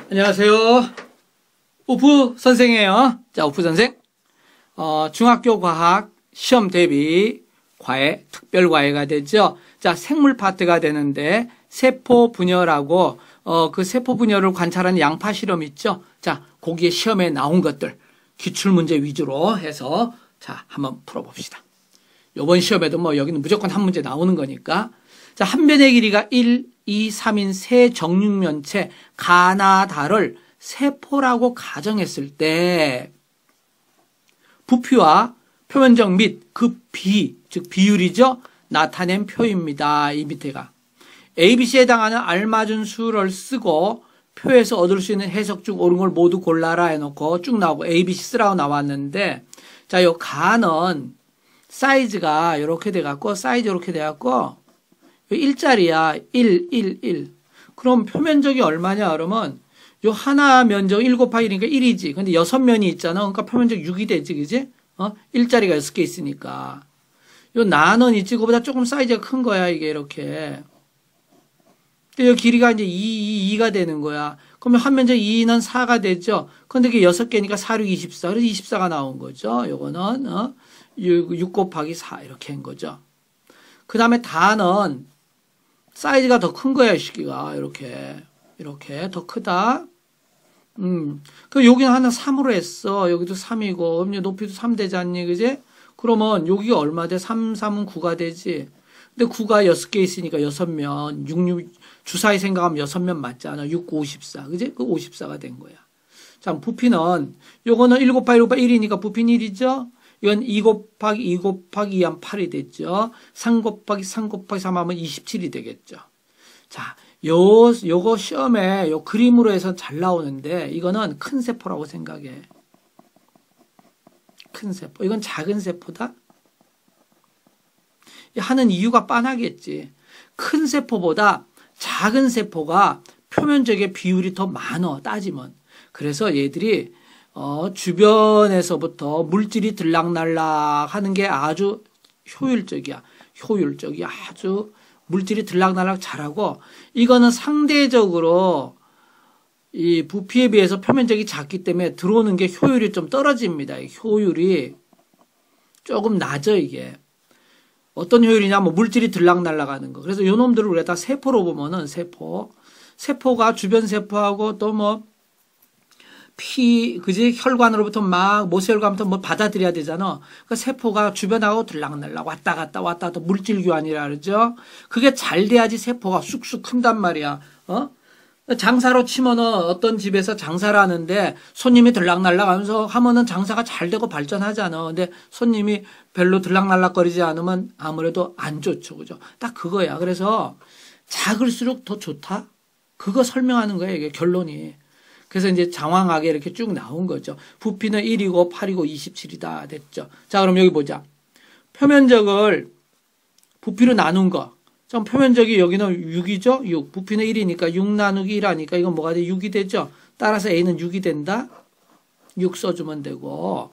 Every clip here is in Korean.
안녕하세요. 우프 선생이에요. 자, 우프 선생. 중학교 과학 시험 대비 과외, 특별 과외가 되죠. 자, 생물 파트가 되는데, 세포 분열하고, 그 세포 분열을 관찰하는 양파 실험 있죠. 자, 거기에 시험에 나온 것들, 기출문제 위주로 해서, 자, 한번 풀어봅시다. 요번 시험에도 뭐 여기는 무조건 한 문제 나오는 거니까. 자, 한 변의 길이가 1, 2, 3인 세 정육면체 가나다를 세포라고 가정했을 때 부피와 표면적 및 그 즉 비율이죠. 나타낸 표입니다. 이 밑에가. ABC에 해당하는 알맞은 수를 쓰고 표에서 얻을 수 있는 해석 중 옳은 걸 모두 골라라 해놓고 쭉 나오고 ABC 쓰라고 나왔는데, 자, 요 가는 사이즈가 이렇게 돼갖고, 사이즈 이렇게 돼갖고, 1짜리야. 1, 1, 1. 그럼 표면적이 얼마냐? 그러면 요 하나 면적 1 곱하기 1이니까 1이지. 근데 6면이 있잖아. 그러니까 표면적 6이 되지. 그지? 1짜리가 6개 있으니까. 요 나는 있지. 그거보다 조금 사이즈가 큰 거야. 이게 이렇게. 근데 요 길이가 이제 2가 되는 거야. 그러면 한 면적 2는 4가 되죠. 근데 그게 6개니까 4, 6, 24. 그래서 24가 나온 거죠. 요거는, 6 곱하기 4 이렇게 한 거죠. 그 다음에 다는 사이즈가 더 큰 거야, 이 시기가. 이렇게 더 크다. 그 여기는 하나 3으로 했어. 여기도 3이고, 그럼 높이도 3 되지 않니, 그지? 그러면 여기가 얼마 돼? 3, 3은 9가 되지. 근데 9가 6개 있으니까 6면, 6, 주사위 생각하면 6면 맞잖아. 6, 9, 54. 그지? 그 54가 된 거야. 자, 부피는, 요거는 1 곱하기 1 곱하기 1이니까 부피는 1이죠? 이건 2 곱하기 2 곱하기 2 하면 8이 됐죠. 3 곱하기 3 곱하기 3 하면 27이 되겠죠. 자, 요거 시험에 요 그림으로 해서 잘 나오는데, 이거는 큰 세포라고 생각해. 큰 세포. 이건 작은 세포다? 하는 이유가 빤하겠지. 큰 세포보다 작은 세포가 표면적의 비율이 더 많어, 따지면. 그래서 얘들이 주변에서부터 물질이 들락날락 하는 게 아주 효율적이야. 아주 물질이 들락날락 잘하고, 이거는 상대적으로 이 부피에 비해서 표면적이 작기 때문에 들어오는 게 효율이 좀 떨어집니다. 효율이 조금 낮아, 이게. 어떤 효율이냐, 뭐 물질이 들락날락 하는 거. 그래서 요 놈들을 우리가 다 세포로 보면은 세포가 주변 세포하고 또 뭐 그지? 혈관으로부터 막, 모세혈관부터 뭐 받아들여야 되잖아. 그 세포가 주변하고 들락날락 왔다 갔다 물질 교환이라 그러죠. 그게 잘 돼야지 세포가 쑥쑥 큰단 말이야. 장사로 치면은 어떤 집에서 장사를 하는데 손님이 들락날락 하면서 하면은 장사가 잘 되고 발전하잖아. 근데 손님이 별로 들락날락거리지 않으면 아무래도 안 좋죠. 그죠? 딱 그거야. 그래서 작을수록 더 좋다? 그거 설명하는 거야, 이게 결론이. 그래서 이제 장황하게 이렇게 쭉 나온 거죠. 부피는 1이고 8이고 27이다 됐죠. 자, 그럼 여기 보자. 표면적을 부피로 나눈 거. 자, 표면적이 여기는 6이죠? 6. 부피는 1이니까 6 나누기 1하니까 이건 뭐가 돼? 6이 되죠? 따라서 A는 6이 된다? 6 써주면 되고.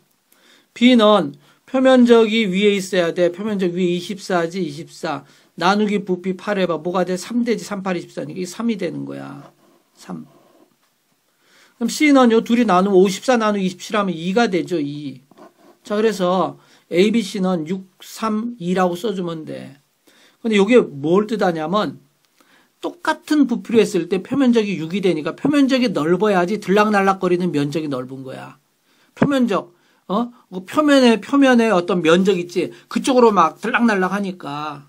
B는 표면적이 위에 있어야 돼. 표면적 위에 24지, 24. 나누기 부피 8 해봐. 뭐가 돼? 3 되지. 3, 8, 24니까 이게 3이 되는 거야. 3. 그럼 C는 요 둘이 나누면 54 나누기 27 하면 2가 되죠, 2. 자, 그래서 A, B, C는 6, 3, 2라고 써주면 돼. 근데 이게 뭘 뜻하냐면, 똑같은 부피로 했을 때 표면적이 6이 되니까 표면적이 넓어야지 들락날락거리는 면적이 넓은 거야. 표면적, 표면에 어떤 면적 있지. 그쪽으로 막 들락날락 하니까.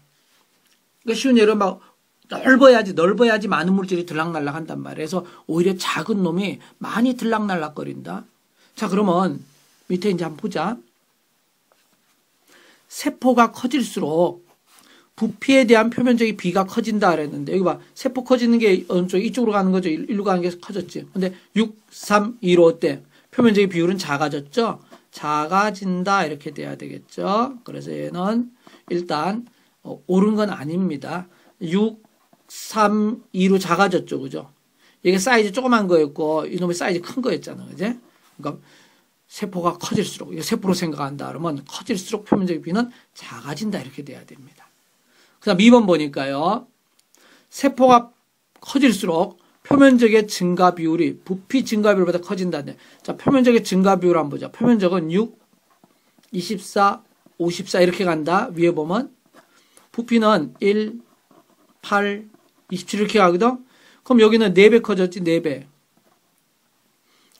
그러니까 쉬운 예로 막, 넓어야지 많은 물질이 들락날락 한단 말이에요. 그래서 오히려 작은 놈이 많이 들락날락거린다. 자, 그러면 밑에 이제 한번 보자. 세포가 커질수록 부피에 대한 표면적인 비가 커진다 그랬는데, 여기 봐. 세포 커지는 게 어느 쪽, 이쪽으로 가는 거죠. 일로 가는 게 커졌지. 근데 6, 3, 2로 어때? 표면적인 비율은 작아졌죠? 작아진다. 이렇게 돼야 되겠죠? 그래서 얘는 일단 옳은 건 아닙니다. 6, 3, 2로 작아졌죠. 그죠? 이게 사이즈 조그만 거였고, 이놈의 사이즈 큰 거였잖아. 그지? 그러니까 세포가 커질수록, 이거 세포로 생각한다 그러면 커질수록 표면적인 비는 작아진다. 이렇게 돼야 됩니다. 그 다음 2번 보니까요. 세포가 커질수록 표면적의 증가 비율이 부피 증가 비율보다 커진다네. 자, 표면적의 증가 비율 한번 보자. 표면적은 6, 24, 54 이렇게 간다. 위에 보면 부피는 1, 8, 27 이렇게 가거든. 그럼 여기는 4배 커졌지, 4배.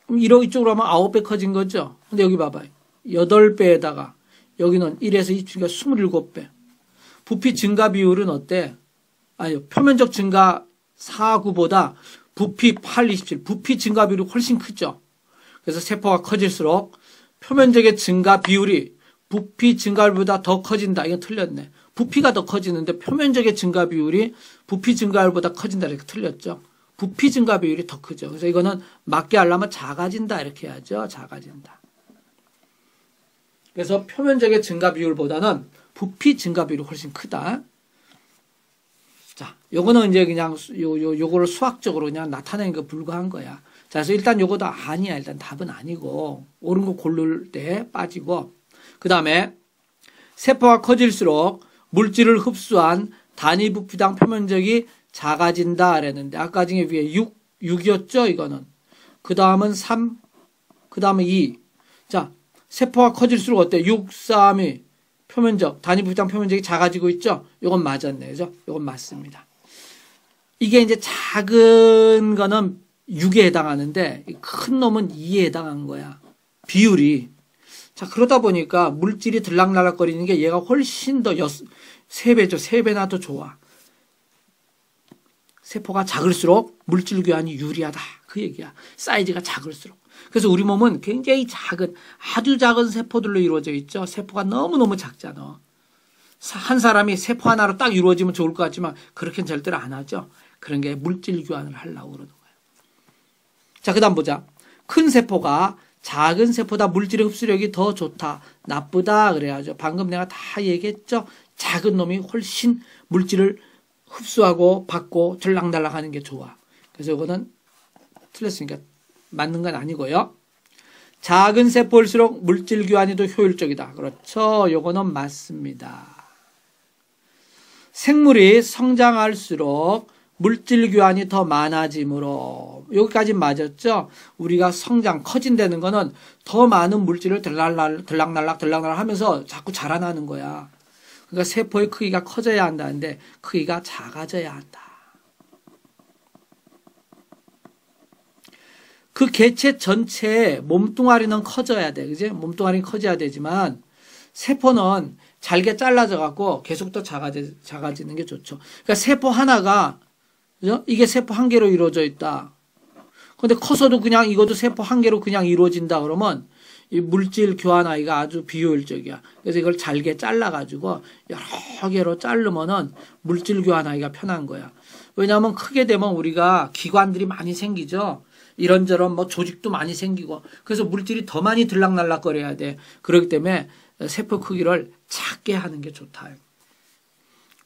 그럼 이쪽으로 하면 9배 커진 거죠. 근데 여기 봐봐요. 8배에다가 여기는 1에서 27, 그러니까 27배. 부피 증가 비율은 어때? 아니, 표면적 증가 4, 9보다 부피 8, 27, 부피 증가 비율이 훨씬 크죠. 그래서 세포가 커질수록 표면적의 증가 비율이 부피 증가율보다 더 커진다. 이건 틀렸네. 부피가 더 커지는데 표면적의 증가 비율이 부피 증가율보다 커진다. 이렇게 틀렸죠. 부피 증가 비율이 더 크죠. 그래서 이거는 맞게 하려면 작아진다. 이렇게 해야죠. 작아진다. 그래서 표면적의 증가 비율보다는 부피 증가 비율이 훨씬 크다. 자, 요거는 이제 그냥 요거를 수학적으로 그냥 나타내는 거 불과한 거야. 자, 그래서 일단 요거도 아니야. 일단 답은 아니고 옳은 거 고를 때 빠지고, 그 다음에 세포가 커질수록 물질을 흡수한 단위 부피당 표면적이 작아진다 그랬는데 아까 중에 위에 6이었죠. 이거는. 그 다음은 3, 그 다음에 2. 자, 세포가 커질수록 어때? 6, 3이 표면적, 단위 부피당 표면적이 작아지고 있죠. 이건 맞았네. 그죠? 이건 맞습니다. 이게 이제 작은 거는 6에 해당하는데 큰 놈은 2에 해당한 거야. 비율이. 자, 그러다 보니까 물질이 들락날락거리는 게 얘가 훨씬 더 3배죠. 3배나 더 좋아. 세포가 작을수록 물질 교환이 유리하다. 그 얘기야. 사이즈가 작을수록. 그래서 우리 몸은 굉장히 작은, 아주 작은 세포들로 이루어져 있죠. 세포가 너무너무 작잖아. 한 사람이 세포 하나로 딱 이루어지면 좋을 것 같지만 그렇게는 절대로 안 하죠. 그런 게 물질 교환을 하려고 그러는 거예요. 자, 그 다음 보자. 큰 세포가 작은 세포보다 물질의 흡수력이 더 좋다. 나쁘다. 그래야죠. 방금 내가 다 얘기했죠. 작은 놈이 훨씬 물질을 흡수하고 받고 들락날락 하는 게 좋아. 그래서 이거는 틀렸으니까 맞는 건 아니고요. 작은 세포일수록 물질 교환이 더 효율적이다. 그렇죠. 요거는 맞습니다. 생물이 성장할수록 물질 교환이 더 많아지므로, 여기까지 맞았죠? 우리가 성장, 커진다는 거는 더 많은 물질을 들락날락 하면서 자꾸 자라나는 거야. 그러니까 세포의 크기가 커져야 한다는데 크기가 작아져야 한다. 그 개체 전체의 몸뚱아리는 커져야 돼. 그지? 몸뚱아리는 커져야 되지만 세포는 잘게 잘라져 갖고 계속 더 작아지는 게 좋죠. 그러니까 세포 하나가, 그죠? 이게 세포 한 개로 이루어져 있다. 근데 커서도 그냥 이것도 세포 한 개로 그냥 이루어진다 그러면 이 물질 교환하기가 아주 비효율적이야. 그래서 이걸 잘게 잘라가지고 여러 개로 자르면은 물질 교환하기가 편한 거야. 왜냐하면 크게 되면 우리가 기관들이 많이 생기죠. 이런저런 뭐 조직도 많이 생기고 그래서 물질이 더 많이 들락날락거려야 돼. 그렇기 때문에 세포 크기를 작게 하는 게 좋다.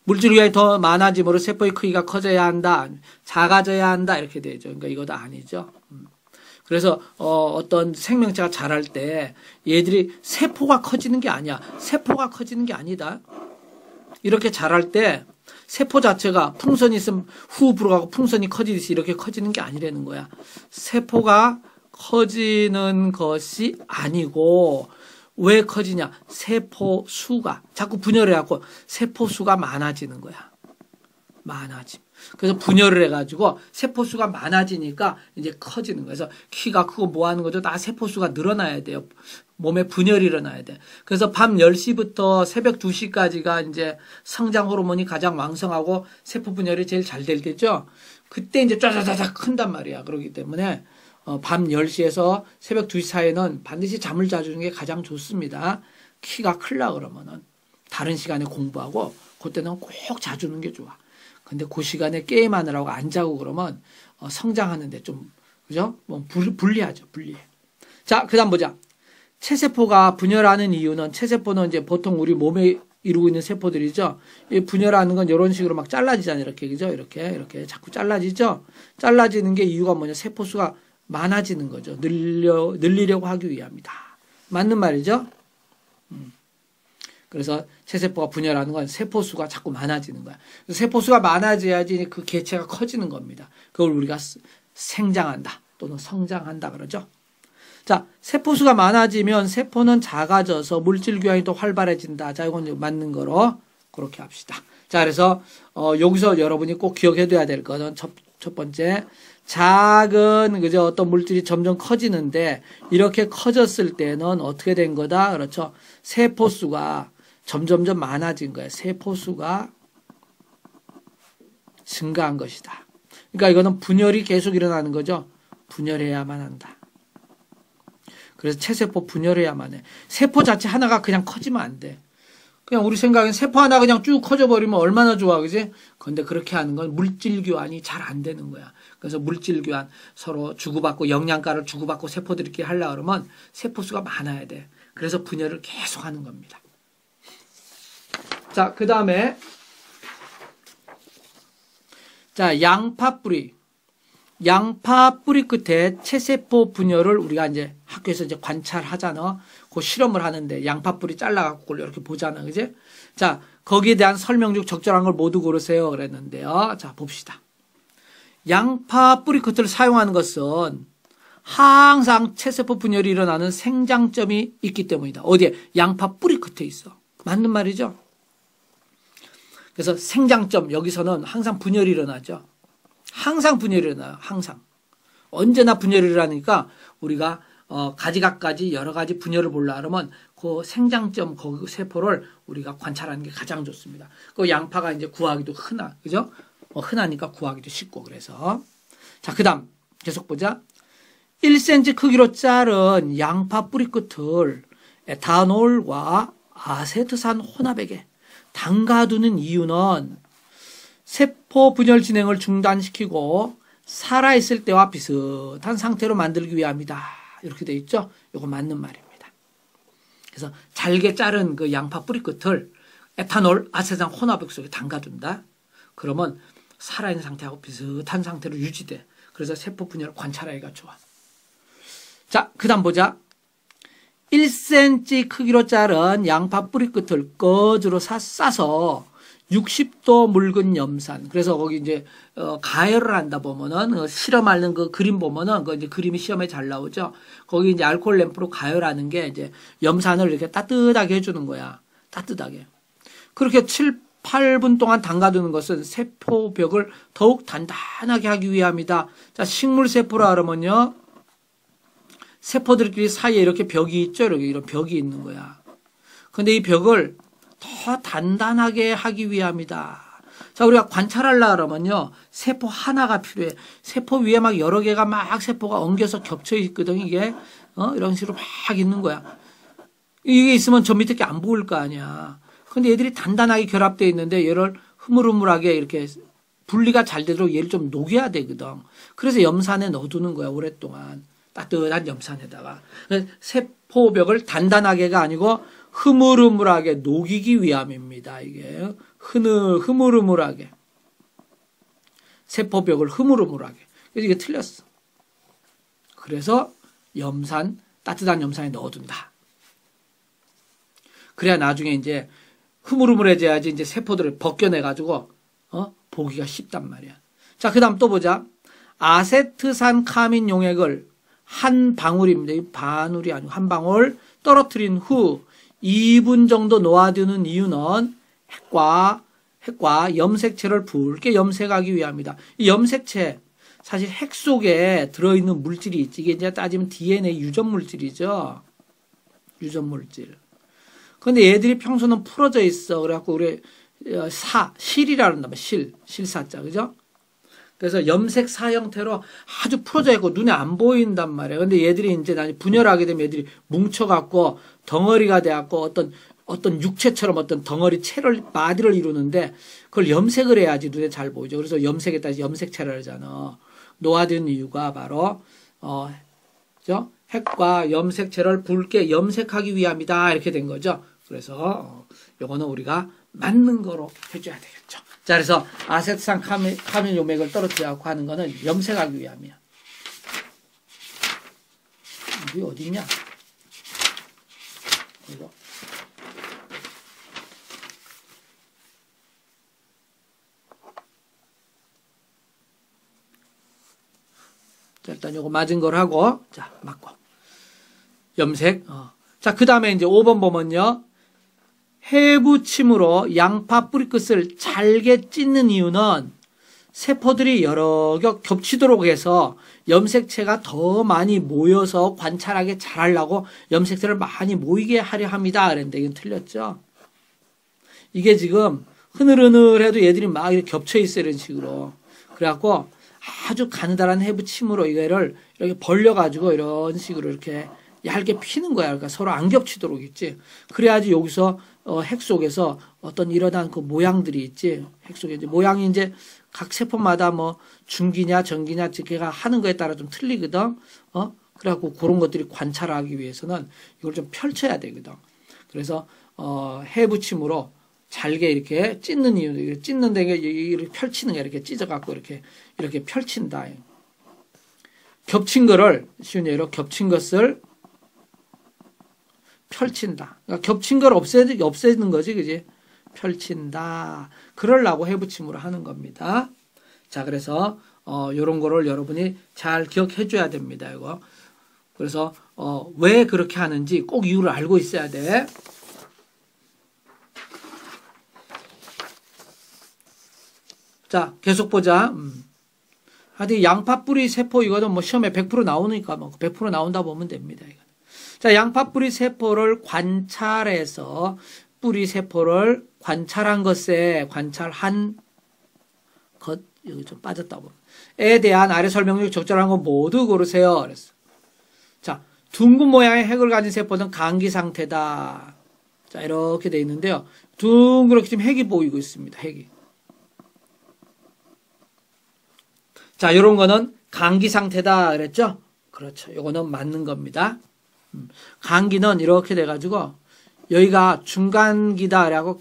물질 교환이 더 많아지므로 세포의 크기가 커져야 한다. 작아져야 한다. 이렇게 되죠. 그러니까 이것도 아니죠. 그래서 어떤 생명체가 자랄 때 얘들이 세포가 커지는 게 아니야. 세포가 커지는 게 아니다. 이렇게 자랄 때 세포 자체가 풍선이 있으면 후 불어가고 풍선이 커지듯이 이렇게 커지는 게 아니라는 거야. 세포가 커지는 것이 아니고 왜 커지냐? 세포 수가 자꾸 분열을 해갖고 세포 수가 많아지는 거야. 많아짐. 그래서 분열을 해가지고 세포 수가 많아지니까 이제 커지는 거야. 그래서 키가 크고 뭐 하는 거죠? 다 세포 수가 늘어나야 돼요. 몸에 분열이 일어나야 돼. 그래서 밤 10시부터 새벽 2시까지가 이제 성장 호르몬이 가장 왕성하고 세포 분열이 제일 잘 될 때죠. 그때 이제 쫙쫙쫙 큰단 말이야. 그렇기 때문에 밤 10시에서 새벽 2시 사이에는 반드시 잠을 자주는 게 가장 좋습니다. 키가 크려 그러면은 다른 시간에 공부하고 그때는 꼭 자주는 게 좋아. 근데 그 시간에 게임하느라고 안 자고 그러면 성장하는데 좀 그죠? 뭐 불리하죠. 불리해. 자, 그다음 보자. 체세포가 분열하는 이유는 체세포는 이제 보통 우리 몸에 이루고 있는 세포들이죠. 이 분열하는 건 이런 식으로 막 잘라지잖아요. 이렇게 그죠? 이렇게 자꾸 잘라지죠. 잘라지는 게 이유가 뭐냐? 세포 수가 많아지는 거죠. 늘리려고 하기 위함이다. 맞는 말이죠. 그래서 체세포가 분열하는 건 세포수가 자꾸 많아지는 거야. 세포수가 많아져야지 그 개체가 커지는 겁니다. 그걸 우리가 생장한다 또는 성장한다 그러죠. 자, 세포수가 많아지면 세포는 작아져서 물질 교환이 또 활발해진다. 자, 이건 맞는 거로 그렇게 합시다. 자, 그래서 여기서 여러분이 꼭 기억해둬야 될 것은 첫 번째, 작은 그저 어떤 물질이 점점 커지는데 이렇게 커졌을 때는 어떻게 된 거다? 그렇죠. 세포수가 점점점 많아진 거예요. 세포수가 증가한 것이다. 그러니까 이거는 분열이 계속 일어나는 거죠. 분열해야만 한다. 그래서 체세포 분열해야만 해. 세포 자체 하나가 그냥 커지면 안 돼. 그냥 우리 생각엔 세포 하나 그냥 쭉 커져버리면 얼마나 좋아, 그지? 근데 그렇게 하는 건 물질 교환이 잘 안 되는 거야. 그래서 물질 교환 서로 주고받고 영양가를 주고받고 세포들끼리 하려고 그러면 세포수가 많아야 돼. 그래서 분열을 계속 하는 겁니다. 자, 그 다음에 자, 양파 뿌리 끝에 체세포 분열을 우리가 이제 학교에서 이제 관찰하잖아. 그 실험을 하는데 양파 뿌리 잘라갖고 그걸 이렇게 보잖아. 그지? 자, 거기에 대한 설명 중 적절한 걸 모두 고르세요. 그랬는데요. 자, 봅시다. 양파 뿌리 끝을 사용하는 것은 항상 체세포 분열이 일어나는 생장점이 있기 때문이다. 어디에? 양파 뿌리 끝에 있어. 맞는 말이죠? 그래서 생장점, 여기서는 항상 분열이 일어나죠. 항상 분열이 일어나요. 항상. 언제나 분열이 일어나니까 우리가 가지각가지 여러 가지 분열을 보려 하면 그 생장점 그 세포를 우리가 관찰하는 게 가장 좋습니다. 그 양파가 이제 구하기도 그죠? 흔하니까 구하기도 쉽고 그래서. 자, 그 다음 계속 보자. 1cm 크기로 자른 양파 뿌리 끝을 에탄올과 아세트산 혼합액에 담가두는 이유는 세포 분열 진행을 중단시키고 살아있을 때와 비슷한 상태로 만들기 위함이다. 이렇게 돼 있죠? 이거 맞는 말입니다. 그래서 잘게 자른 그 양파 뿌리 끝을 에탄올, 아세트산 혼합액 속에 담가둔다. 그러면 살아있는 상태하고 비슷한 상태로 유지돼. 그래서 세포 분열을 관찰하기가 좋아. 자, 그 다음 보자. 1cm 크기로 자른 양파 뿌리 끝을 거즈로 싸서 60도 묽은 염산. 그래서 거기 이제 가열을 한다 보면은 실험하는 그 그림 보면은 그 이제 그림이 시험에 잘 나오죠. 거기 이제 알코올 램프로 가열하는 게 이제 염산을 이렇게 따뜻하게 해주는 거야. 따뜻하게. 그렇게 7, 8분 동안 담가두는 것은 세포벽을 더욱 단단하게 하기 위함이다. 자, 식물 세포라 그러면요. 세포들끼리 사이에 이렇게 벽이 있죠. 이렇게 이런 벽이 있는 거야. 근데 이 벽을 더 단단하게 하기 위함이다. 자, 우리가 관찰하려고 그러면요. 세포 하나가 필요해. 세포 위에 막 여러 개가 막 세포가 엉겨서 겹쳐 있거든. 이게 이런 식으로 막 있는 거야. 이게 있으면 저 밑에 게 안 보일 거 아니야. 근데 얘들이 단단하게 결합되어 있는데 얘를 흐물흐물하게 이렇게 분리가 잘 되도록 얘를 좀 녹여야 되거든. 그래서 염산에 넣어두는 거야. 오랫동안. 따뜻한 염산에다가. 세포벽을 단단하게가 아니고 흐물흐물하게 녹이기 위함입니다. 이게 흐물흐물하게. 세포벽을 흐물흐물하게. 그래서 이게 틀렸어. 그래서 따뜻한 염산에 넣어둔다. 그래야 나중에 이제 흐물흐물해져야지 이제 세포들을 벗겨내가지고 보기가 쉽단 말이야. 자, 그 다음 또 보자. 아세트산 카민 용액을 한 방울입니다. 이 바늘이 아니고 한 방울 떨어뜨린 후 2분 정도 놓아두는 이유는 핵과 염색체를 붉게 염색하기 위함이다. 이 염색체, 사실 핵 속에 들어있는 물질이 있지. 이게 이제 따지면 DNA 유전 물질이죠. 유전 물질. 근데 얘들이 평소는 풀어져 있어. 그래갖고 우리 실이라 그런다. 실사자. 그죠? 그래서 염색사 형태로 아주 풀어져 있고 눈에 안 보인단 말이에요. 근데 얘들이 이제 분열하게 되면 얘들이 뭉쳐갖고 덩어리가 돼갖고 어떤 육체처럼 어떤 덩어리 마디를 이루는데 그걸 염색을 해야지 눈에 잘 보이죠. 그래서 염색에 따라서 염색체를 하잖아. 놓아둔 이유가 바로, 그죠? 핵과 염색체를 붉게 염색하기 위함이다. 이렇게 된 거죠. 그래서, 요거는 우리가 맞는 거로 해줘야 되겠죠. 자, 그래서 아세트산 카민 용액을 떨어뜨려갖고 하는 거는 염색하기 위함이야. 이게 어디 있냐? 이거. 자, 일단 요거 맞은 걸 하고, 자, 맞고. 염색. 자, 그 다음에 이제 5번 보면요. 해부침으로 양파 뿌리 끝을 잘게 찢는 이유는 세포들이 여러 겹 겹치도록 해서 염색체가 더 많이 모여서 관찰하게 잘하려고 염색체를 많이 모이게 하려 합니다. 그랬는데 이건 틀렸죠. 이게 지금 흐느흐느해도 얘들이 막 이렇게 겹쳐 있어 이런 식으로. 그래갖고 아주 가느다란 해부침으로 이거를 이렇게 벌려가지고 이런 식으로 이렇게 얇게 피는 거야. 그러니까 서로 안 겹치도록 있지. 그래야지 여기서 핵 속에서 어떤 일어난 그 모양들이 있지. 핵 속에 이제 모양이 이제 각 세포마다 뭐 중기냐 전기냐 걔가 하는 거에 따라 좀 틀리거든. 그래갖고 그런 것들이 관찰하기 위해서는 이걸 좀 펼쳐야 되거든. 그래서 해부침으로 잘게 이렇게 찢는 이유, 찢는 데 이렇게 펼치는 게 이렇게 찢어갖고 이렇게 펼친다. 겹친 거를 쉬운 예로 겹친 것을 펼친다. 그러니까 겹친 걸 없애는 거지, 그지? 펼친다. 그러려고 해부침으로 하는 겁니다. 자, 그래서 요런 거를 여러분이 잘 기억해 줘야 됩니다. 이거. 그래서 왜 그렇게 하는지 꼭 이유를 알고 있어야 돼. 자, 계속 보자. 하여튼 양파 뿌리 세포 이거는 뭐 시험에 100% 나오니까 뭐 100% 나온다 보면 됩니다. 이거. 자, 양파 뿌리 세포를 관찰해서 뿌리 세포를 관찰한 것, 여기 좀 빠졌다고. 에 대한 아래 설명력 적절한 거 모두 고르세요. 그랬어. 자, 둥근 모양의 핵을 가진 세포는 감기 상태다. 자, 이렇게 돼 있는데요. 둥그렇게 지금 핵이 보이고 있습니다. 핵이. 자, 요런 거는 감기 상태다. 그랬죠? 그렇죠. 요거는 맞는 겁니다. 감기는 이렇게 돼가지고 여기가 중간기다 라고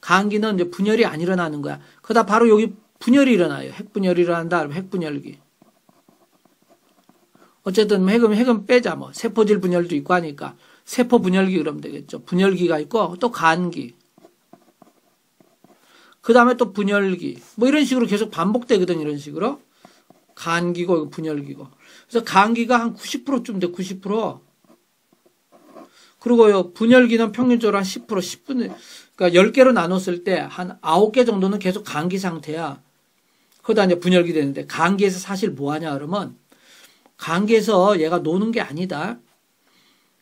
감기는 이제 분열이 안 일어나는 거야. 그러다 바로 여기 분열이 일어나요. 핵분열이 일어난다. 그러면 핵분열기. 어쨌든 핵은 빼자. 뭐 세포질 분열도 있고 하니까 세포 분열기 그러면 되겠죠. 분열기가 있고 또 감기. 그 다음에 또 분열기. 뭐 이런 식으로 계속 반복되거든. 이런 식으로. 감기고 분열기고. 그래서 감기가 한 90%쯤 돼. 90%. 그리고요, 분열기는 평균적으로 한 10%, 10분의, 그러니까 10개로 나눴을 때 한 9개 정도는 계속 감기 상태야. 그러다 이제 분열기 되는데, 감기에서 사실 뭐 하냐, 그러면, 감기에서 얘가 노는 게 아니다.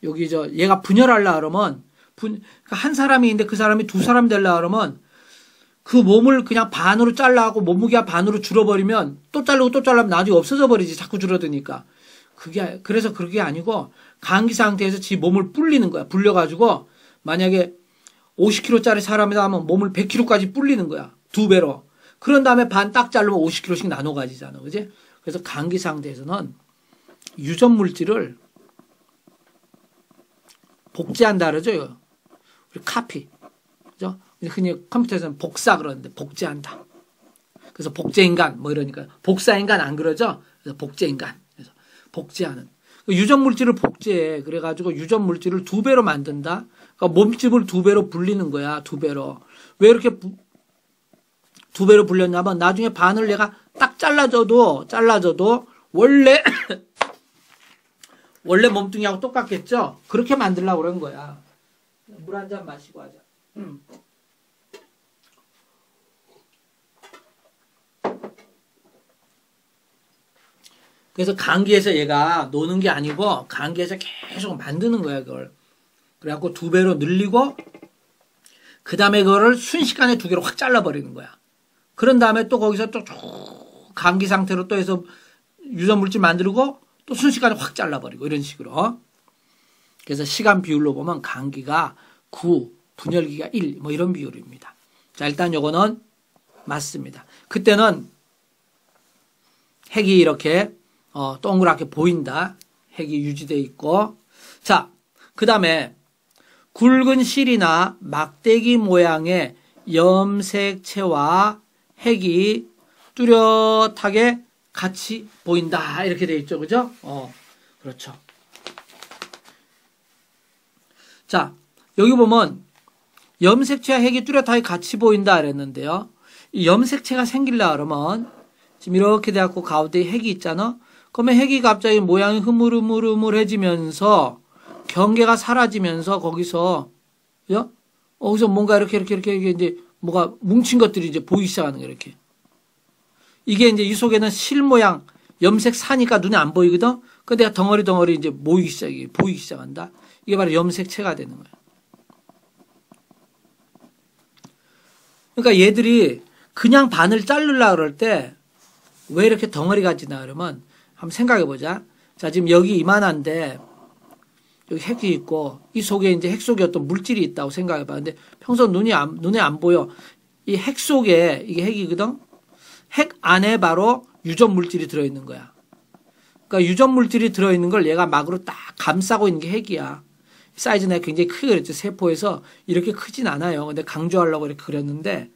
여기 얘가 분열하려 그러면, 그러니까 한 사람이 있는데 그 사람이 두 사람 되려 그러면, 그 몸을 그냥 반으로 잘라하고 몸무게가 반으로 줄어버리면, 또 자르고 또 잘라면 나중에 없어져 버리지, 자꾸 줄어드니까. 그래서 그게 아니고, 감기 상태에서 지 몸을 불리는 거야. 불려가지고, 만약에 50kg짜리 사람이다 하면 몸을 100kg까지 불리는 거야. 2배로. 그런 다음에 반 딱 자르면 50kg씩 나눠 가지잖아. 그지? 그래서 감기 상태에서는 유전 물질을 복제한다 그러죠. 우리 카피. 그죠? 흔히 컴퓨터에서는 복사 그러는데 복제한다. 그래서 복제인간 뭐 이러니까 복사인간 안 그러죠? 그래서 복제인간. 그래서 복제하는. 유전 물질을 복제해. 그래가지고 유전 물질을 2배로 만든다. 그러니까 몸집을 2배로 불리는 거야. 2배로. 왜 이렇게 2배로 불렸냐면 나중에 반을 내가 딱 잘라줘도 원래 몸뚱이하고 똑같겠죠? 그렇게 만들려고 그런 거야. 물 한 잔 마시고 하자. 그래서 감기에서 얘가 노는 게 아니고 감기에서 계속 만드는 거야, 그걸. 그래갖고 2배로 늘리고 그 다음에 그거를 순식간에 2개로 확 잘라버리는 거야. 그런 다음에 또 거기서 또 감기 상태로 또 해서 유전물질 만들고 또 순식간에 확 잘라버리고 이런 식으로. 그래서 시간 비율로 보면 감기가 9, 분열기가 1, 뭐 이런 비율입니다. 자, 일단 요거는 맞습니다. 그때는 핵이 이렇게 동그랗게 보인다. 핵이 유지되어 있고. 자, 그 다음에 굵은 실이나 막대기 모양의 염색체와 핵이 뚜렷하게 같이 보인다. 이렇게 되어 있죠. 그죠? 그렇죠. 자, 여기 보면 염색체와 핵이 뚜렷하게 같이 보인다. 그랬는데요. 이 염색체가 생기려고 그러면 지금 이렇게 돼갖고 가운데 핵이 있잖아. 그러면 핵이 갑자기 모양이 흐물흐물흐물해지면서 경계가 사라지면서 거기서 뭔가 이렇게 이제 뭐가 뭉친 것들이 이제 보이기 시작하는 거예요. 이렇게. 이게 이제 이 속에는 실 모양 염색 사니까 눈에 안 보이거든. 근데 덩어리 이제 보이기 시작한다. 이게 바로 염색체가 되는 거예요. 그러니까 얘들이 그냥 반을 자르려고 그럴 때 왜 이렇게 덩어리가 지나 그러면 한번 생각해 보자. 자, 지금 여기 이만한데 여기 핵이 있고 이 속에 이제 핵 속에 어떤 물질이 있다고 생각해 봐. 근데 평소 눈에 안 보여. 이 핵 속에 이게 핵이거든. 핵 안에 바로 유전 물질이 들어 있는 거야. 그러니까 유전 물질이 들어 있는 걸 얘가 막으로 딱 감싸고 있는 게 핵이야. 사이즈는 굉장히 크게 그렸죠. 세포에서 이렇게 크진 않아요. 근데 강조하려고 이렇게 그렸는데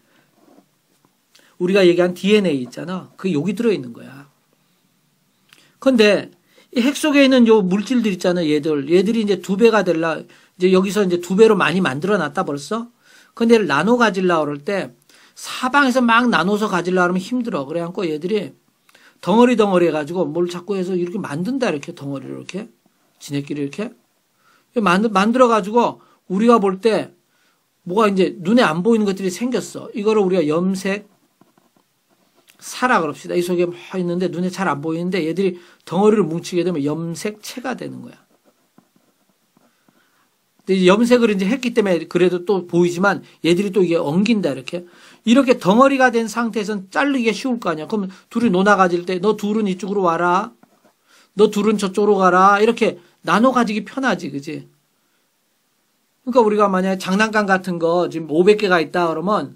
우리가 얘기한 DNA 있잖아. 그게 여기 들어있는 거야. 근데 이 핵 속에 있는 요 물질들 있잖아. 얘들이 이제 2배가 될라. 이제 여기서 이제 2배로 많이 만들어 놨다 벌써. 근데 얘를 나눠 가지려고 그럴 때 사방에서 막 나눠서 가지려고 하면 힘들어. 그래갖고 얘들이 덩어리 해가지고 뭘 자꾸 해서 이렇게 만든다. 이렇게 덩어리를 이렇게. 지네끼리 이렇게. 만들어가지고 우리가 볼 때 뭐가 이제 눈에 안 보이는 것들이 생겼어. 이거를 우리가 염색 사라 그럽시다. 이 속에 뭐 있는데 눈에 잘 안 보이는데 얘들이 덩어리를 뭉치게 되면 염색체가 되는 거야. 근데 염색을 이제 했기 때문에 그래도 또 보이지만 얘들이 또 이게 엉긴다 이렇게 덩어리가 된 상태에서는 자르기가 쉬울 거 아니야. 그러면 둘이 논아 가질 때 너 둘은 이쪽으로 와라. 너 둘은 저쪽으로 가라. 이렇게 나눠 가지기 편하지, 그지? 그러니까 우리가 만약에 장난감 같은 거 지금 500개가 있다 그러면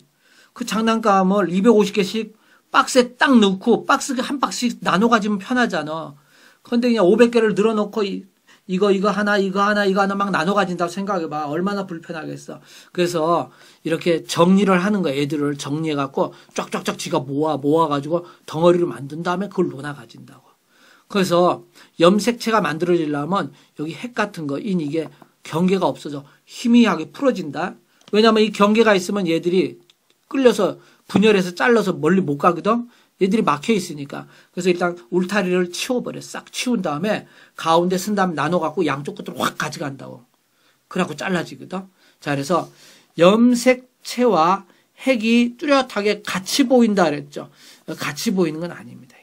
그 장난감을 250개씩 박스에 딱 넣고 박스 한 박스씩 나눠 가지면 편하잖아. 그런데 그냥 500개를 늘어놓고 이거 하나 막 나눠 가진다고 생각해봐. 얼마나 불편하겠어. 그래서 이렇게 정리를 하는 거야. 애들을 정리해갖고 쫙쫙쫙 지가 모아가지고 덩어리를 만든 다음에 그걸 논아 가진다고. 그래서 염색체가 만들어지려면 여기 핵 같은 거, 이게 경계가 없어져. 희미하게 풀어진다. 왜냐면 이 경계가 있으면 얘들이 끌려서 분열해서 잘라서 멀리 못 가거든. 얘들이 막혀 있으니까. 그래서 일단 울타리를 치워버려. 싹 치운 다음에 가운데 쓴 다음에 나눠갖고 양쪽 끝으로 확 가져간다고. 그래갖고 잘라지거든. 자, 그래서 염색체와 핵이 뚜렷하게 같이 보인다 그랬죠. 같이 보이는 건 아닙니다.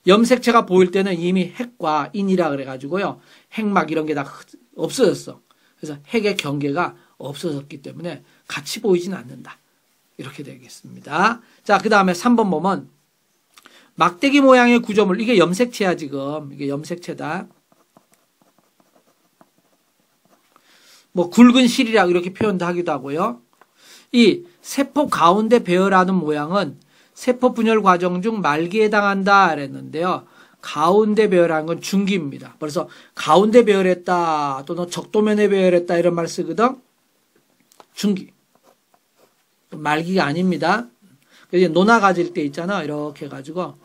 염색체가 보일 때는 이미 핵과 인이라 그래가지고요. 핵막 이런 게 다 없어졌어. 그래서 핵의 경계가 없어졌기 때문에 같이 보이진 않는다. 이렇게 되겠습니다. 자, 그 다음에 3번 보면 막대기 모양의 구조물. 이게 염색체야 지금. 이게 염색체다. 뭐 굵은 실이라고 이렇게 표현도 하기도 하고요. 이 세포 가운데 배열하는 모양은 세포 분열 과정 중 말기에 해당한다 그랬는데요. 가운데 배열하는 건 중기입니다. 그래서 가운데 배열했다 또는 적도면에 배열했다 이런 말 쓰거든. 중기. 말기가 아닙니다. 그래서 논아 가질 때 있잖아. 이렇게 해가지고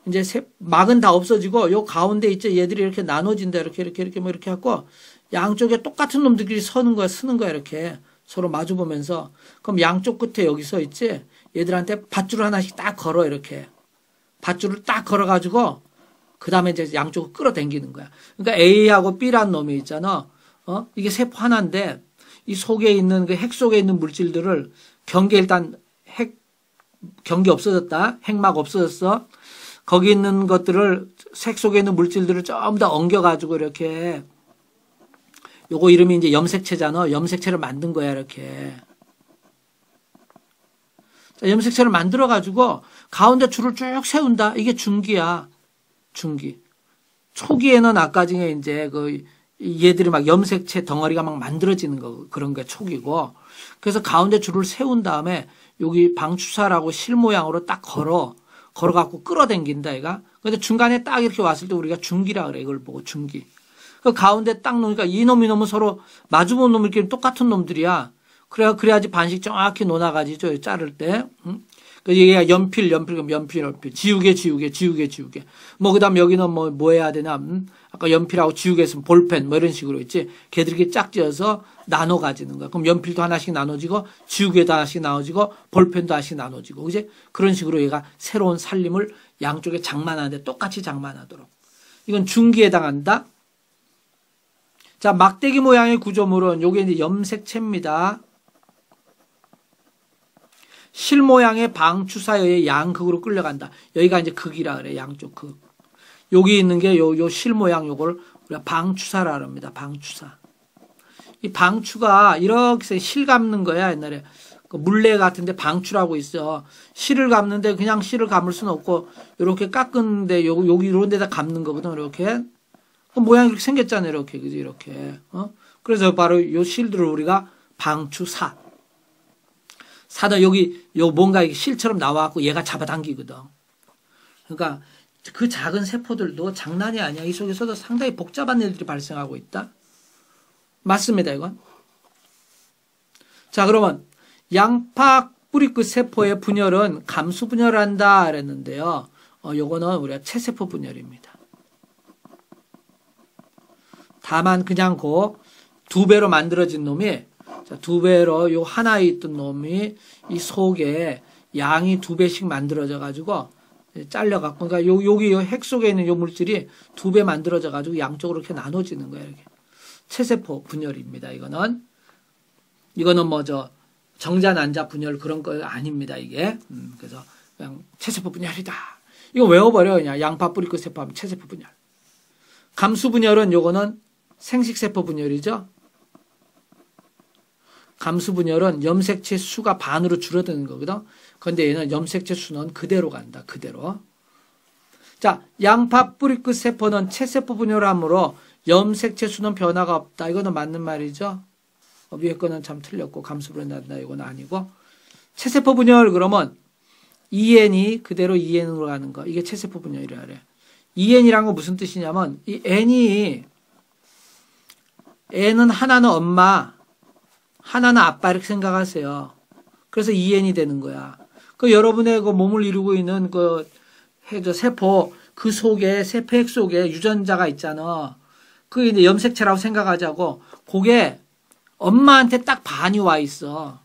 이제 막은 다 없어지고 요 가운데 있죠. 얘들이 이렇게 나눠진다. 이렇게 뭐 이렇게 하고 양쪽에 똑같은 놈들끼리 쓰는 거야. 이렇게 서로 마주 보면서. 그럼 양쪽 끝에 여기서 있지. 얘들한테 밧줄을 하나씩 딱 걸어 이렇게. 밧줄을 딱 걸어가지고 그 다음에 이제 양쪽을 끌어당기는 거야. 그러니까 A하고 B라는 놈이 있잖아. 이게 세포 하나인데 이 속에 있는 그 핵 속에 있는 물질들을 경계 일단 경계 없어졌다. 핵막 없어졌어. 거기 있는 것들을 핵 속에 있는 물질들을 좀 더 엉겨가지고 이렇게 요거 이름이 이제 염색체잖아. 염색체를 만든 거야 이렇게. 자, 염색체를 만들어가지고 가운데 줄을 쭉 세운다. 이게 중기야. 중기. 초기에는 아까 중에 이제 얘들이 막 염색체 덩어리가 막 만들어지는 거 그런 게 초기고. 그래서 가운데 줄을 세운 다음에 여기 방추사라고 실 모양으로 딱 걸어갖고 끌어당긴다, 얘가. 근데 중간에 딱 이렇게 왔을 때 우리가 중기라 그래, 이걸 보고 중기. 그 가운데 딱 놓으니까 이놈은 서로 마주보는 놈들끼리 똑같은 놈들이야. 그래야지 반씩 정확히 논아가지죠, 자를 때. 얘가 연필, 지우개. 뭐, 그 다음 여기는 뭐 해야 되나, 아까 연필하고 지우개 있으면 볼펜, 뭐 이런 식으로 있지. 걔들이 이렇게 짝지어서 나눠 가지는 거야. 그럼 연필도 하나씩 나눠지고, 지우개도 하나씩 나눠지고, 볼펜도 하나씩 나눠지고, 그지? 그런 식으로 얘가 새로운 살림을 양쪽에 장만하는데 똑같이 장만하도록. 이건 중기에 해당한다. 자, 막대기 모양의 구조물은 요게 이제 염색체입니다. 실 모양의 방추사에 의해 양극으로 끌려간다. 여기가 이제 극이라 그래. 양쪽 극. 여기 있는 게 요 실 모양 요걸 우리가 방추사라 합니다. 방추사. 이 방추가 이렇게 실 감는 거야. 옛날에 그 물레 같은데 방추라고 있어. 실을 감는데 그냥 실을 감을 수는 없고 이렇게 깎는데 여기 이런 데다 감는 거거든. 이렇게. 그 모양이 이렇게 생겼잖아요. 이렇게. 그지? 이렇게. 그래서 바로 요 실들을 우리가 방추사. 사다 여기 뭔가 실처럼 나와갖고 얘가 잡아당기거든. 그러니까 그 작은 세포들도 장난이 아니야. 이 속에서도 상당히 복잡한 일들이 발생하고 있다. 맞습니다, 이건. 자, 그러면 양파 뿌리끝 세포의 분열은 감수 분열한다 그랬는데요. 요거는 우리가 체세포 분열입니다. 다만 그냥 두 배로 만들어진 놈이 자, 두 배로 요 하나에 있던 놈이 이 속에 양이 두 배씩 만들어져 가지고 잘려갖고 그러니까 여기 핵 속에 있는 요 물질이 두 배 만들어져 가지고 양쪽으로 이렇게 나눠지는 거예요. 이렇게. 체세포 분열입니다. 이거는 뭐죠? 정자 난자 분열 그런 거 아닙니다. 이게. 그래서 그냥 체세포 분열이다. 이거 외워버려 그냥 양파 뿌리끝 세포 하면 체세포 분열. 감수 분열은 요거는 생식세포 분열이죠. 감수 분열은 염색체 수가 반으로 줄어드는 거거든. 그런데 얘는 염색체 수는 그대로 간다. 그대로. 자, 양파 뿌리끝 세포는 체세포 분열하므로 염색체 수는 변화가 없다. 이거는 맞는 말이죠. 위에 거는 참 틀렸고 감수 분열한다. 이건 아니고. 체세포 분열 그러면 EN이 그대로 EN으로 가는 거. 이게 체세포 분열이라 그래. EN이란 건 무슨 뜻이냐면 이 N은 하나는 엄마, 하나는 아빠 이렇게 생각하세요. 그래서 EN이 되는 거야. 그 여러분의 그 몸을 이루고 있는 세포 그 속에 세포 핵 속에 유전자가 있잖아. 그게 이제 염색체라고 생각하자고. 그게 엄마한테 딱 반이 와 있어.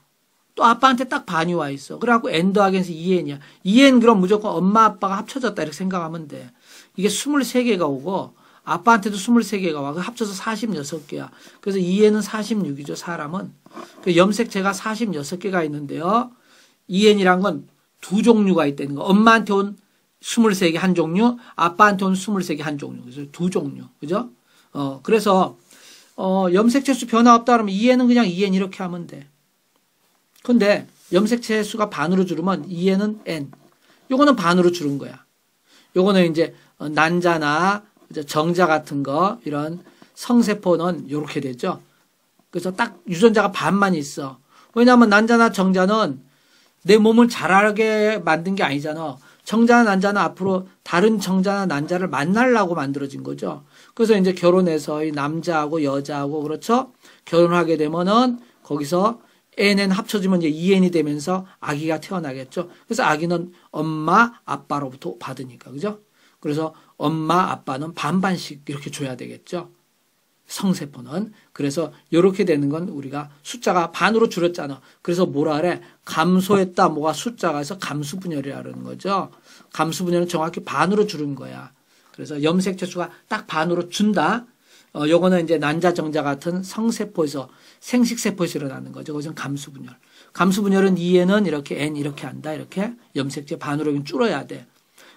또 아빠한테 딱 반이 와 있어. 그래갖고 N 더하기 N에서 EN이야. EN 그럼 무조건 엄마 아빠가 합쳐졌다 이렇게 생각하면 돼. 이게 23개가 오고 아빠한테도 23개가 와. 합쳐서 46개야. 그래서 EN은 46이죠. 사람은. 그 염색체가 46개가 있는데요. EN이란 건 두 종류가 있다는 거. 엄마한테 온 23개 한 종류, 아빠한테 온 23개 한 종류. 그래서 두 종류. 그죠? 그래서 염색체 수 변화 없다 그러면 EN은 그냥 EN 이렇게 하면 돼. 근데 염색체 수가 반으로 줄으면 EN은 N. 요거는 반으로 줄은 거야. 요거는 이제 난자나 정자 같은 거 이런 성세포는 요렇게 되죠. 그래서 딱 유전자가 반만 있어. 왜냐하면 난자나 정자는 내 몸을 자라게 만든 게 아니잖아. 정자나 난자는 앞으로 다른 정자나 난자를 만나려고 만들어진 거죠. 그래서 이제 결혼해서 이 남자하고 여자하고 그렇죠. 결혼하게 되면은 거기서 NN 합쳐지면 이제 EN이 되면서 아기가 태어나겠죠. 그래서 아기는 엄마, 아빠로부터 받으니까. 그죠? 그래서 엄마, 아빠는 반반씩 이렇게 줘야 되겠죠. 성세포는. 그래서 이렇게 되는 건 우리가 숫자가 반으로 줄었잖아. 그래서 뭐라 그래? 감소했다. 뭐가 숫자가 해서 감수분열이라 그러는 거죠. 감수분열은 정확히 반으로 줄은 거야. 그래서 염색체 수가 딱 반으로 준다. 요거는 이제 난자정자 같은 성세포에서 생식세포에서 일어나는 거죠. 그것은 감수분열. 감수분열은 EN은 이렇게 N 이렇게 한다. 이렇게 염색체 반으로 줄어야 돼.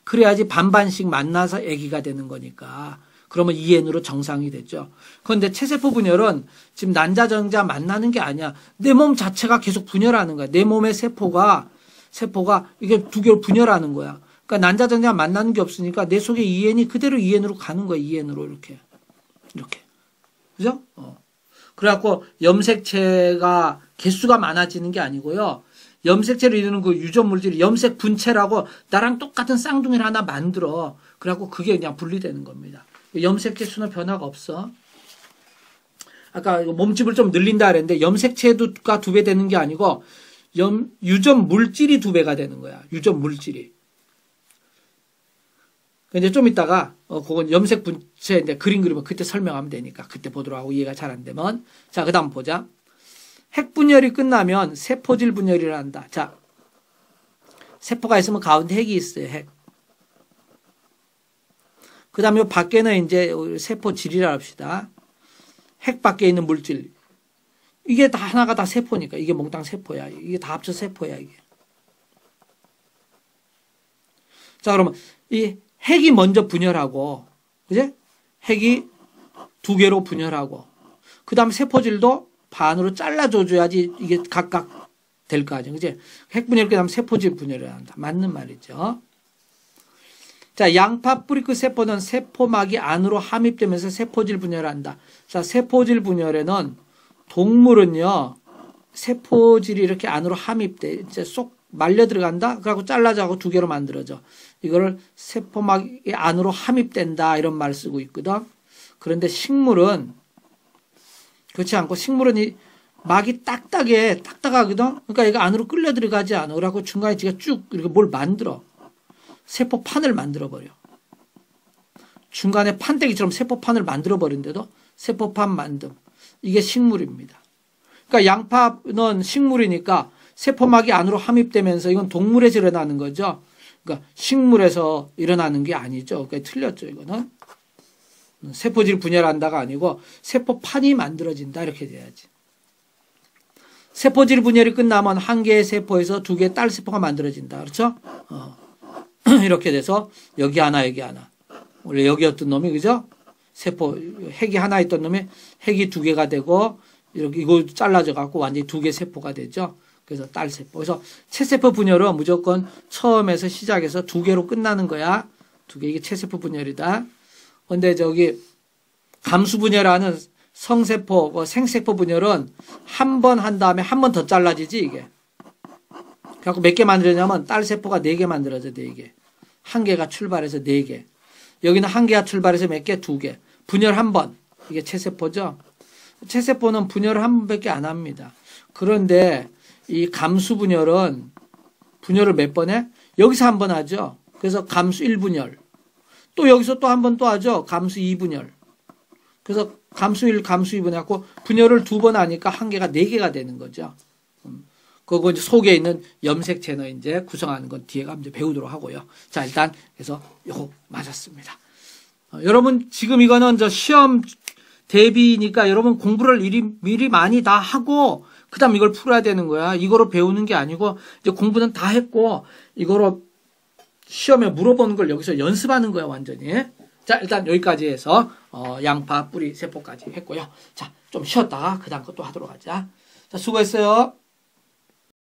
그래야지 반반씩 만나서 아기가 되는 거니까. 그러면 EN으로 정상이 되죠. 그런데 체세포 분열은 지금 난자정자 만나는 게 아니야. 내 몸 자체가 계속 분열하는 거야. 내 몸의 세포가 이게 두 개로 분열하는 거야. 그러니까 난자정자 만나는 게 없으니까 내 속에 EN이 그대로 EN으로 가는 거야. EN으로 이렇게. 그죠? 그래갖고 염색체가 개수가 많아지는 게 아니고요. 염색체를 이루는 그 유전물질이 염색 분체라고 나랑 똑같은 쌍둥이를 하나 만들어. 그래갖고 그게 그냥 분리되는 겁니다. 염색체 수는 변화가 없어. 아까 몸집을 좀 늘린다 그랬는데 염색체가 두 배 되는 게 아니고 유전 물질이 2배가 되는 거야. 유전 물질이. 이제 좀 이따가 그건 염색 분체 이제 그림 그리면 그때 설명하면 되니까 그때 보도록 하고 이해가 잘 안 되면 자 그다음 보자. 핵 분열이 끝나면 세포질 분열을 한다. 자 세포가 있으면 가운데 핵이 있어요. 핵. 그다음에 밖에는 이제 세포질이라 합시다. 핵 밖에 있는 물질. 이게 다 하나가 다 세포니까 이게 몽땅 세포야. 이게 다 합쳐 세포야 이게. 자 그러면 이 핵이 먼저 분열하고, 그제? 핵이 2개로 분열하고, 그 다음에 세포질도 반으로 잘라줘야지 이게 각각 될 거 아니야. 그제? 핵 분열 끝나면 세포질 분열을 한다. 맞는 말이죠. 자, 양파 뿌리 끝 세포는 세포막이 안으로 함입되면서 세포질 분열을 한다. 자, 세포질 분열에는 동물은요, 세포질이 이렇게 안으로 함입돼. 이제 쏙 말려 들어간다? 그래갖고 잘라져갖고 2개로 만들어져. 이거를 세포막이 안으로 함입된다. 이런 말을 쓰고 있거든. 그런데 그렇지 않고 식물은 이 막이 딱딱하거든. 그러니까 얘가 안으로 끌려 들어가지 않아. 그래갖고 중간에 지가 쭉 이렇게 뭘 만들어. 세포판을 만들어버려. 중간에 판때기처럼 세포판을 만들어버린데도 세포판 만듦. 이게 식물입니다. 그러니까 양파는 식물이니까 세포막이 안으로 함입되면서 이건 동물에서 일어나는 거죠. 그러니까 식물에서 일어나는 게 아니죠. 그러니까 틀렸죠. 이거는. 세포질 분열한다가 아니고 세포판이 만들어진다. 이렇게 돼야지. 세포질 분열이 끝나면 한 개의 세포에서 2개의 딸 세포가 만들어진다. 그렇죠? 이렇게 돼서 여기 하나 여기 하나. 원래 여기였던 놈이 그죠? 세포 핵이 하나 있던 놈이 핵이 2개가 되고 이렇게 이거 잘라져 갖고 완전히 2개 세포가 되죠. 그래서 딸 세포. 그래서 채세포 분열은 무조건 처음에서 시작해서 2개로 끝나는 거야. 2개 이게 채세포 분열이다. 근데 저기 감수 분열하는 성세포, 생세포 분열은 한 번 한 다음에 한 번 더 잘라지지 이게. 그래갖고 몇 개 만들어냐면 딸 세포가 4개 만들어져 4개. 한 개가 출발해서 4개. 여기는 한 개가 출발해서 몇 개? 2개. 분열 한 번. 이게 채세포죠. 채세포는 분열을 한 번밖에 안 합니다. 그런데 이 감수 분열은 분열을 몇 번 해? 여기서 한 번 하죠. 그래서 감수 1분열. 또 여기서 또 한 번 또 하죠. 감수 2분열. 그래서 감수 1, 감수 2분열 해갖고 분열을 2번 하니까 한 개가 4개가 되는 거죠. 그거 이제 속에 있는 염색체는 이제 구성하는 건 뒤에 가면 이제 배우도록 하고요. 자, 일단 그래서 요거 맞았습니다. 여러분 지금 이거는 저 시험 대비니까 여러분 공부를 미리 많이 다 하고 그다음 이걸 풀어야 되는 거야. 이거로 배우는 게 아니고 이제 공부는 다 했고 이거로 시험에 물어보는 걸 여기서 연습하는 거야 완전히. 자 일단 여기까지 해서 양파 뿌리 세포까지 했고요. 자 좀 쉬었다가 그다음 것도 하도록 하자. 자 수고했어요.